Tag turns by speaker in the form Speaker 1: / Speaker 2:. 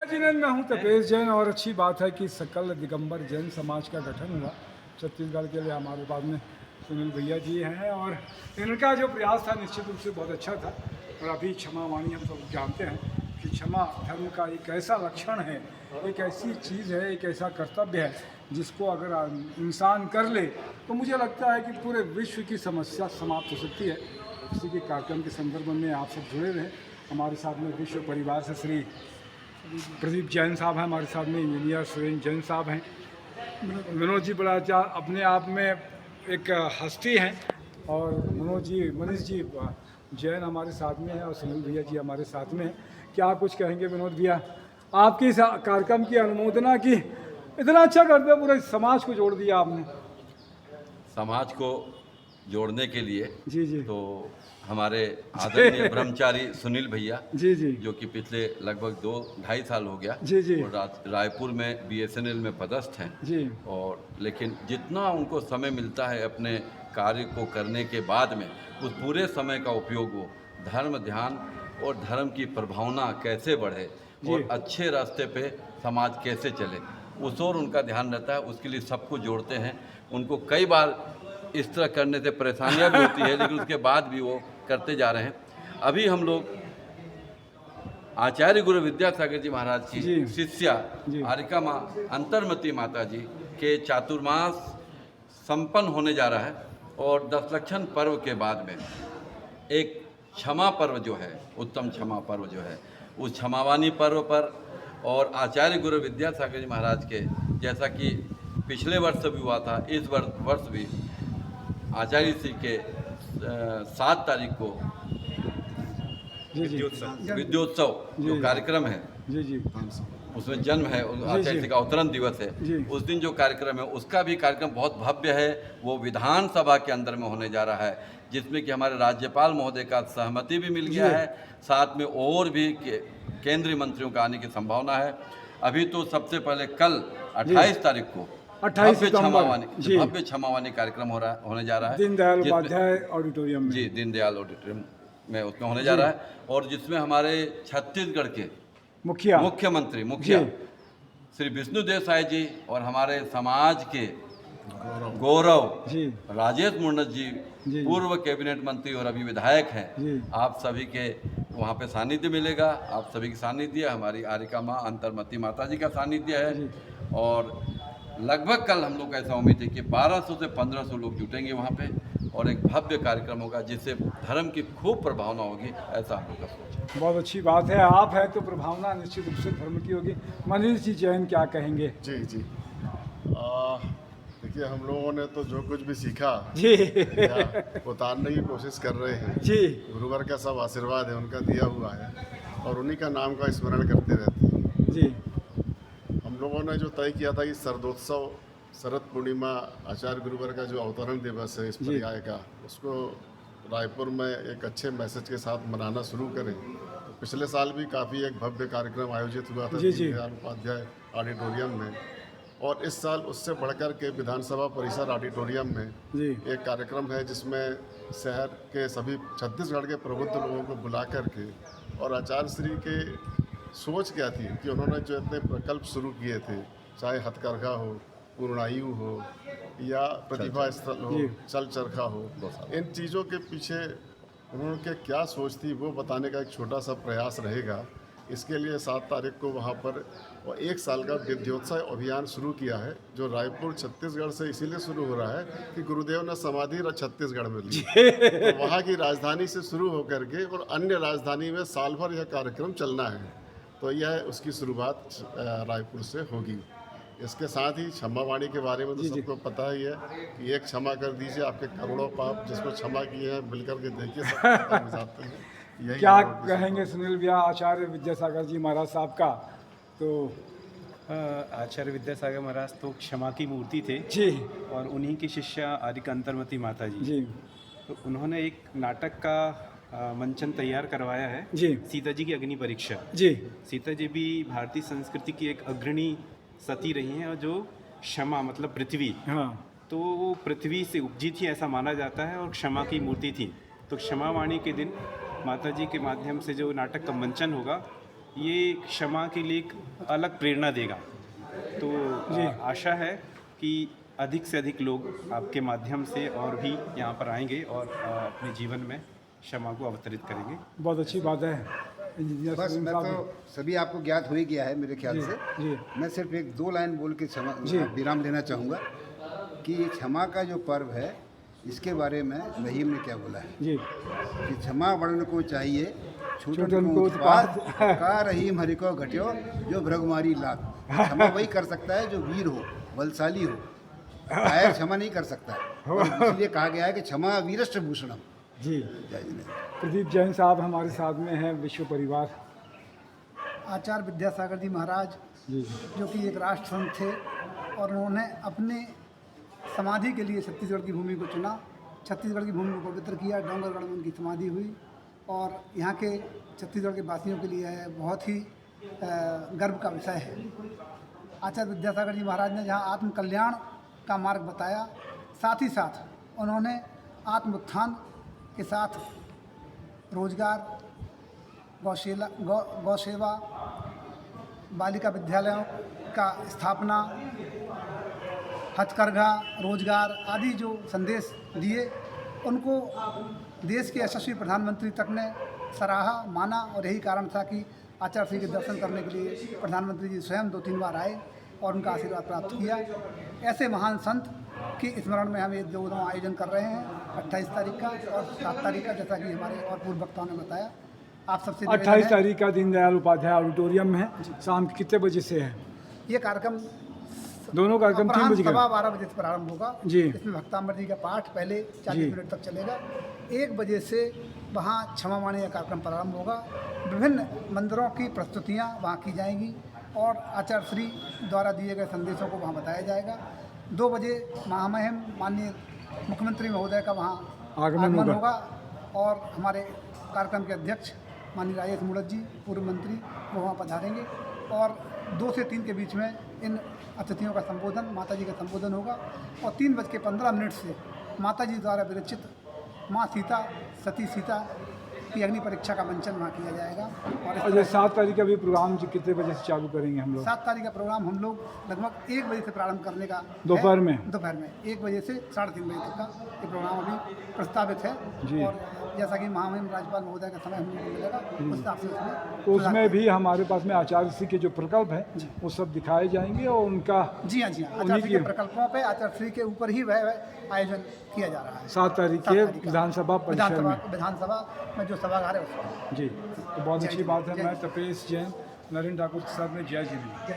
Speaker 1: जी मैं हूं तपेश जैन और अच्छी बात है कि सकल दिगंबर जैन समाज का गठन हुआ छत्तीसगढ़ के लिए। हमारे बाद में सुनील भैया जी हैं और इनका जो प्रयास था निश्चित रूप से बहुत अच्छा था। और अभी क्षमा वाणी हम सब जानते हैं कि क्षमा धर्म का एक ऐसा लक्षण है, एक ऐसी चीज़ है, एक ऐसा कर्तव्य है जिसको अगर इंसान कर ले तो मुझे लगता है कि पूरे विश्व की समस्या समाप्त हो सकती है। इसी के कार्यक्रम के संदर्भ में आप सब जुड़े रहे। हमारे साथ में विश्व परिवार से श्री प्रदीप जैन साहब हैं, हमारे साथ में इंजीनियर सुरेंद्र जैन साहब हैं। मनोज जी बड़ा अच्छा अपने आप में एक हस्ती हैं और मनीष जी जैन हमारे साथ में हैं और सुनील भैया जी हमारे साथ में हैं। क्या कुछ कहेंगे विनोद भैया, आपकी इस कार्यक्रम की अनुमोदना की, इतना अच्छा करते हैं, पूरे समाज को जोड़ दिया आपने।
Speaker 2: समाज को जोड़ने के लिए
Speaker 1: जी जी
Speaker 2: तो हमारे आदरणीय ब्रह्मचारी सुनील भैया
Speaker 1: जी जी
Speaker 2: जो कि पिछले लगभग 2-2.5 साल हो गया
Speaker 1: जी जी
Speaker 2: और रायपुर में BSNL में पदस्थ हैं।
Speaker 1: जी
Speaker 2: और लेकिन जितना उनको समय मिलता है अपने कार्य को करने के बाद में उस पूरे समय का उपयोग वो धर्म ध्यान और धर्म की प्रभावना कैसे बढ़े
Speaker 1: जी
Speaker 2: और अच्छे रास्ते पे समाज कैसे चले उस और उनका ध्यान रहता है। उसके लिए सबको जोड़ते हैं। उनको कई बार इस तरह करने से परेशानियां भी होती है लेकिन उसके बाद भी वो करते जा रहे हैं। अभी हम लोग आचार्य गुरु विद्यासागर जी महाराज की
Speaker 1: जी
Speaker 2: शिष्या
Speaker 1: जी
Speaker 2: आरिका माँ अंतर्मती माता जी के चातुर्मास संपन्न होने जा रहा है और 10 लक्षण पर्व के बाद में एक क्षमा पर्व जो है, उत्तम क्षमा पर्व जो है, उस क्षमावानी पर्व पर और आचार्य गुरु विद्यासागर जी महाराज के जैसा कि पिछले वर्ष भी हुआ था, इस वर्ष भी आचार्य श्री के 7 तारीख को
Speaker 1: जी जी
Speaker 2: विद्योत्सव जो
Speaker 1: जी
Speaker 2: कार्यक्रम है
Speaker 1: जी जी
Speaker 2: उसमें जन्म है, आचार्य श्री का अवतरण दिवस है,
Speaker 1: जी।
Speaker 2: उस दिन जो कार्यक्रम है उसका भी कार्यक्रम बहुत भव्य है। वो विधानसभा के अंदर में होने जा रहा है जिसमें कि हमारे राज्यपाल महोदय का सहमति भी मिल गया
Speaker 1: जी।
Speaker 2: है, साथ में और भी केंद्रीय मंत्रियों का आने की संभावना है। अभी तो सबसे पहले कल 28 तारीख को
Speaker 1: 28 सितंबर जी
Speaker 2: भव्य क्षमावानी कार्यक्रम होने जा रहा है
Speaker 1: दीनदयाल
Speaker 2: जिसमें
Speaker 1: उपाध्याय ऑडिटोरियम में।
Speaker 2: जी दीनदयाल ऑडिटोरियम में उसमें होने
Speaker 1: जी।
Speaker 2: जा रहा है और जिसमें हमारे छत्तीसगढ़ के
Speaker 1: मुखिया
Speaker 2: मुखिया
Speaker 1: जी।
Speaker 2: श्री विष्णुदेव साय जी और हमारे समाज के गौरव
Speaker 1: जी
Speaker 2: राजेश मुंडत जी
Speaker 1: जी।
Speaker 2: पूर्व कैबिनेट मंत्री और अभी विधायक
Speaker 1: जी।
Speaker 2: हैं। आप सभी के वहाँ पे सानिध्य मिलेगा, आप सभी की सानिध्य, हमारी आरिका माँ अंतर्मती माता जी का सानिध्य है
Speaker 1: जी।
Speaker 2: और लगभग कल हम लोग ऐसा उम्मीद है कि 1200 से 1500 लोग जुटेंगे वहाँ पे और एक भव्य कार्यक्रम होगा जिससे धर्म की खूब प्रभावना होगी, ऐसा हम लोग का सोच है।
Speaker 1: बहुत अच्छी बात है, आप हैं तो प्रभावना निश्चित रूप से धर्म की होगी। मनीष जी जैन क्या कहेंगे?
Speaker 3: जी जी देखिए, हम लोगों ने तो जो कुछ भी सीखा
Speaker 1: जी
Speaker 3: या उतारने की कोशिश कर रहे हैं।
Speaker 1: जी
Speaker 3: गुरुवर का सब आशीर्वाद है, उनका दिया हुआ है और उन्हीं का नाम का स्मरण करते रहते हैं।
Speaker 1: जी
Speaker 3: हम लोगों ने जो तय किया था कि शरदोत्सव शरद पूर्णिमा आचार्य गुरुवर का जो अवतरण दिवस है इस
Speaker 1: जी।
Speaker 3: पर्याय का, उसको रायपुर में एक अच्छे मैसेज के साथ मनाना शुरू करें। तो पिछले साल भी काफ़ी एक भव्य कार्यक्रम आयोजित हुआ था
Speaker 1: जी, जी।
Speaker 3: दीनदयाल उपाध्याय ऑडिटोरियम में और इस साल उससे बढ़कर के विधानसभा परिसर ऑडिटोरियम में
Speaker 1: जी
Speaker 3: एक कार्यक्रम है जिसमें शहर के सभी छत्तीसगढ़ के प्रबुद्ध लोगों को बुला करके और आचार्य श्री के सोच क्या थी कि उन्होंने जो इतने प्रकल्प शुरू किए थे, चाहे हथकरघा हो, पूर्णायु हो या प्रतिभा स्थल हो,
Speaker 1: जी।
Speaker 3: चल चरखा हो, इन चीज़ों के पीछे उन्होंने क्या सोच थी वो बताने का एक छोटा सा प्रयास रहेगा। इसके लिए 7 तारीख को वहाँ पर और 1 साल का विद्योत्सव अभियान शुरू किया है जो रायपुर छत्तीसगढ़ से इसीलिए शुरू हो रहा है कि गुरुदेव ने समाधि छत्तीसगढ़ में ली, तो वहाँ की राजधानी से शुरू होकर के और अन्य राजधानी में साल भर यह कार्यक्रम चलना है। तो यह उसकी शुरुआत रायपुर से होगी। इसके साथ ही क्षमावाणी के बारे में तो
Speaker 1: जी, जी।
Speaker 3: सबको पता ही है कि एक क्षमा कर दीजिए, आपके करोड़ों पाप जिसको क्षमा किए हैं मिलकर के देखिए सब खत्म हो जाते हैं। यही
Speaker 1: क्या
Speaker 3: हम लोगों की
Speaker 1: कहेंगे सुनील भैया आचार्य विद्यासागर जी महाराज साहब का? तो
Speaker 4: आचार्य विद्यासागर महाराज तो क्षमा की मूर्ति थे
Speaker 1: जी
Speaker 4: और उन्हीं की शिष्या आरिका अंतर्मती माता जी।
Speaker 1: जी
Speaker 4: तो उन्होंने एक नाटक का मंचन तैयार करवाया है,
Speaker 1: जी
Speaker 4: सीता जी की अग्नि परीक्षा।
Speaker 1: जी
Speaker 4: सीता जी भी भारतीय संस्कृति की एक अग्रणी सती रही हैं और जो क्षमा मतलब पृथ्वी,
Speaker 1: हाँ
Speaker 4: तो वो पृथ्वी से उपजी थी ऐसा माना जाता है और क्षमा की मूर्ति थी। तो क्षमावाणी के दिन माता जी के माध्यम से जो नाटक का मंचन होगा ये क्षमा के लिए एक अलग प्रेरणा देगा। तो आशा है कि अधिक से अधिक लोग आपके माध्यम से और भी यहाँ पर आएंगे और अपने जीवन में क्षमा को अवतरित करेंगे।
Speaker 1: बहुत अच्छी बात है इंजीनियर
Speaker 5: बस
Speaker 1: सुनील
Speaker 5: मैं
Speaker 1: साहब।
Speaker 5: तो सभी आपको ज्ञात हो ही गया है मेरे ख्याल से।
Speaker 1: जी
Speaker 5: मैं सिर्फ एक दो लाइन बोल के
Speaker 1: जी।
Speaker 5: विराम लेना चाहूँगा कि क्षमा का जो पर्व है इसके बारे में रहीम ने क्या बोला है
Speaker 1: जी
Speaker 5: कि क्षमा वर्ण को चाहिए छूटन
Speaker 1: छूटन
Speaker 5: को
Speaker 1: को
Speaker 5: उत्पाद का रहीम हरि को घट्यो जो भ्रगमारी लात। क्षमा वही कर सकता है जो वीर हो, बलशाली हो। कायर क्षमा नहीं कर सकता है और इसलिए कहा गया है कि क्षमा वीरश्च भूषणम।
Speaker 1: जी।
Speaker 5: जय जिनेन्द्र।
Speaker 1: प्रदीप जैन साहब हमारे साथ में हैं, विश्व परिवार।
Speaker 6: आचार्य विद्यासागर जी महाराज
Speaker 1: जी
Speaker 6: जो कि एक राष्ट्र संत थे और उन्होंने अपने समाधि के लिए छत्तीसगढ़ की भूमि को चुना। छत्तीसगढ़ की भूमि को पवित्र किया। डोंगरगढ़ में उनकी समाधि हुई और यहाँ के छत्तीसगढ़ के वासियों के लिए यह बहुत ही गर्व का विषय है। आचार्य विद्यासागर जी महाराज ने जहाँ आत्म कल्याण का मार्ग बताया, साथ ही साथ उन्होंने आत्म उत्थान के साथ रोजगार, गौ सेवा, बालिका विद्यालयों का स्थापना, हथकरघा, रोजगार आदि जो संदेश दिए, उनको देश के यशस्वी प्रधानमंत्री तक ने सराहा, माना और यही कारण था कि आचार्य श्री के दर्शन करने के लिए प्रधानमंत्री जी स्वयं 2-3 बार आए और उनका आशीर्वाद प्राप्त किया। ऐसे महान संत की स्मरण में हम ये दोनों आयोजन कर रहे हैं, 28 तारीख का और 7 तारीख का, जैसा कि हमारे और पूर्व वक्ताओं ने बताया। आप सबसे
Speaker 1: 28 तारीख का दीनदयाल उपाध्याय ऑडिटोरियम में है। शाम के कितने बजे से है?
Speaker 6: ये कार्यक्रम
Speaker 1: दोनों कार्यक्रम 3 बजे का?
Speaker 6: 12:15 बजे से प्रारंभ होगा
Speaker 1: जी।
Speaker 6: इसमें भक्तामृत जी का पाठ पहले 40
Speaker 1: जी।
Speaker 6: मिनट तक चलेगा। 1 बजे से वहाँ क्षमा माने का कार्यक्रम प्रारंभ होगा। विभिन्न मंदिरों की प्रस्तुतियाँ वहाँ की जाएंगी और आचार्य श्री द्वारा दिए गए संदेशों को वहाँ बताया जाएगा। 2 बजे महामहिम माननीय मुख्यमंत्री महोदय का वहाँ
Speaker 1: आगमन
Speaker 6: होगा और हमारे कार्यक्रम के अध्यक्ष माननीय राजेश मूड़त जी, पूर्व मंत्री, वो वहाँ पधारेंगे और 2 से 3 के बीच में इन अतिथियों का संबोधन, माता जी का संबोधन होगा और 3:15 से माता जी द्वारा विरचित माँ सीता, सती सीता की अग्नि परीक्षा का मंचन वहाँ किया जाएगा। और
Speaker 1: अच्छा, 7 तारीख का भी प्रोग्राम जी कितने बजे से चालू करेंगे हम लोग?
Speaker 6: 7 तारीख का प्रोग्राम हम लोग लगभग 1 बजे से प्रारंभ करने का
Speaker 1: दोपहर में?
Speaker 6: दोपहर में 1 बजे से 3:30 बजे तक का ये प्रोग्राम अभी प्रस्तावित है।
Speaker 1: जी।
Speaker 6: और जैसा कि महामहिम राज्यपाल महोदय का समय हम लोग को मिलेगा, उस हिसाब से उसमें
Speaker 1: तो उसमें भी हमारे पास में आचार्य श्री के जो प्रकल्प है वो सब दिखाए जाएंगे और उनका
Speaker 6: जी हाँ आचार्य श्री के प्रकल्पों पे आचार्य श्री के ऊपर ही वह आयोजन किया जा रहा है।
Speaker 1: 7 तारीख के विधानसभा परिसर में।
Speaker 6: विधानसभा में जो सभागार है उसमें।
Speaker 1: जी, तो बहुत अच्छी बात है। मैं तपेश जैन, नरेंद्र ठाकुर के साथ में जय जिनेन्द्र।